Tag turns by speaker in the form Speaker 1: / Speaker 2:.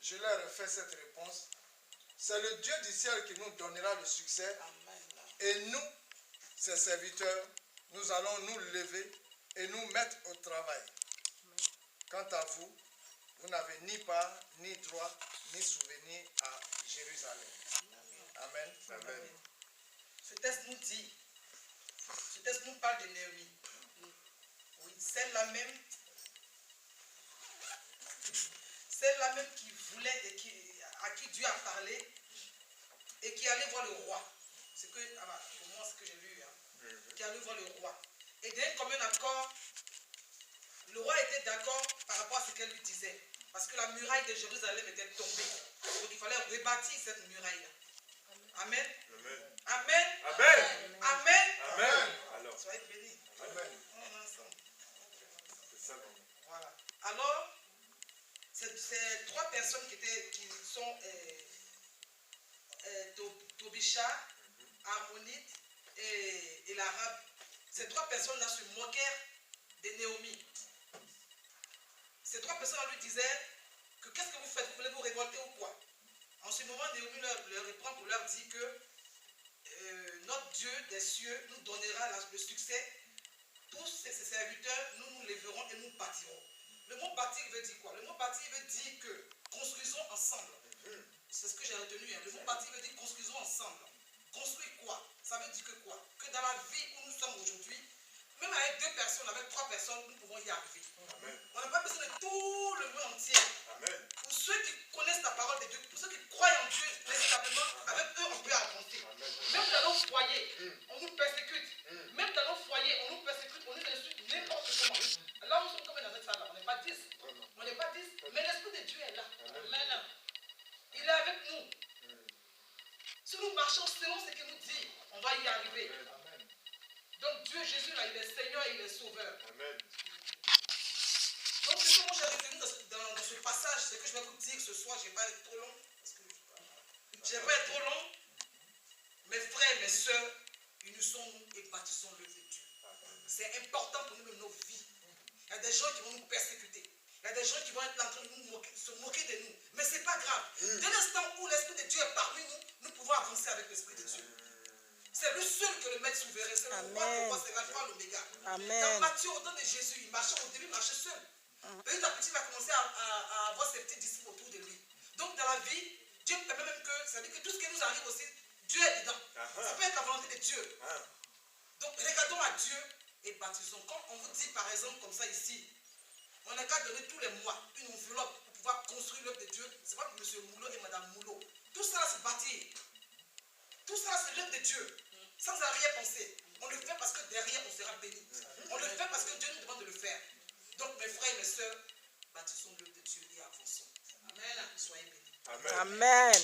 Speaker 1: je leur ai fait cette réponse. C'est le Dieu du ciel qui nous donnera le succès.
Speaker 2: Amen.
Speaker 1: Et nous, ses serviteurs, nous allons nous lever et nous mettre au travail. Quant à vous, vous n'avez ni part, ni droit, ni souvenir à Jérusalem. Amen.
Speaker 2: Amen. Ce texte nous dit, ce texte nous parle de Néhémie. Oui, celle-là même qui voulait et à qui Dieu a parlé et qui allait voir le roi. C'est que, pour moi, ce que j'ai lu, qui allait voir le roi. Et d'un commun accord, le roi était d'accord par rapport à ce qu'elle lui disait. Parce que la muraille de Jérusalem était tombée. Donc il fallait rebâtir cette muraille-là. Amen. Amen.
Speaker 3: Amen.
Speaker 2: Amen.
Speaker 3: Amen. Alors,
Speaker 2: soyez bénis.
Speaker 1: Amen.
Speaker 2: On est ensemble.
Speaker 3: c'est ça.
Speaker 2: Voilà. Alors, ces trois personnes qui sont Tobisha, Ammonite et l'Arabe, ces trois personnes-là se moquèrent de Néhémie. Ces trois personnes lui disaient que qu'est-ce que vous faites? Vous voulez vous révolter ou quoi? En ce moment, Néhémie leur répond pour leur dire que notre Dieu des cieux nous donnera le succès. Tous ses serviteurs, nous nous lèverons et nous bâtirons. Le mot bâtir veut dire quoi? Le mot bâtir veut dire que construisons ensemble. C'est ce que j'ai retenu. Le mot bâtir veut dire construisons ensemble. Construire quoi? Ça veut dire que quoi? Que dans la vie où nous sommes aujourd'hui, même avec 2 personnes, avec 3 personnes, nous pouvons y arriver.
Speaker 3: Amen.
Speaker 2: On n'a pas besoin de tout le monde entier.
Speaker 3: Amen.
Speaker 2: Pour ceux qui connaissent la parole de Dieu, pour ceux qui croient en Dieu véritablement, avec eux on peut avancer.
Speaker 3: Amen.
Speaker 2: Même dans nos foyers, on nous persécute. Même dans nos foyers, on nous persécute, on nous insulte n'importe comment. Là, nous sommes comme dans cette salle-là. On n'est pas 10. On n'est pas 10, mais l'Esprit de Dieu est là. Amen. Il est avec nous. Si nous marchons selon ce qu'il nous dit, on va y arriver. Donc Dieu, Jésus, là, il est Seigneur et il est Sauveur.
Speaker 3: Amen.
Speaker 2: Donc ce que moi j'ai retenu dans ce passage, c'est que je vais vous dire ce soir, je ne vais pas être trop long. Je ne vais pas être trop long. Mes frères, mes soeurs, unissons-nous et bâtissons l'œuvre de Dieu. C'est important pour nous dans nos vies. Il y a des gens qui vont nous persécuter. Il y a des gens qui vont être là en train de se moquer de nous. Mais ce n'est pas grave. Dès l'instant où l'Esprit de Dieu est parmi nous, nous pouvons avancer avec l'Esprit de Dieu. C'est lui seul que le maître souverain. C'est le roi, c'est l'alpha, l'oméga. Dans Matthieu, au temps de Jésus, il marchait au début, il marchait seul. Petit à petit, il va commencer à avoir ses petits disciples autour de lui. Donc dans la vie, Dieu permet même que, ça veut dire que tout ce qui nous arrive aussi, Dieu est dedans. Ça peut être la volonté de Dieu. Donc regardons à Dieu et bâtissons. Quand on vous dit par exemple comme ça ici, on n'a qu'à donner tous les mois une enveloppe pour pouvoir construire l'œuvre de Dieu. C'est pas pour M. Moulot et Mme Moulot. Tout ça c'est bâtir. Tout ça c'est l'œuvre de Dieu. Sans arrière penser. On le fait parce que derrière on sera béni. On le fait parce que Dieu nous demande de le faire. Donc mes frères et mes soeurs, bâtissons l'œuvre de Dieu et avançons. Amen. Soyez bénis.
Speaker 3: Amen.
Speaker 4: Amen.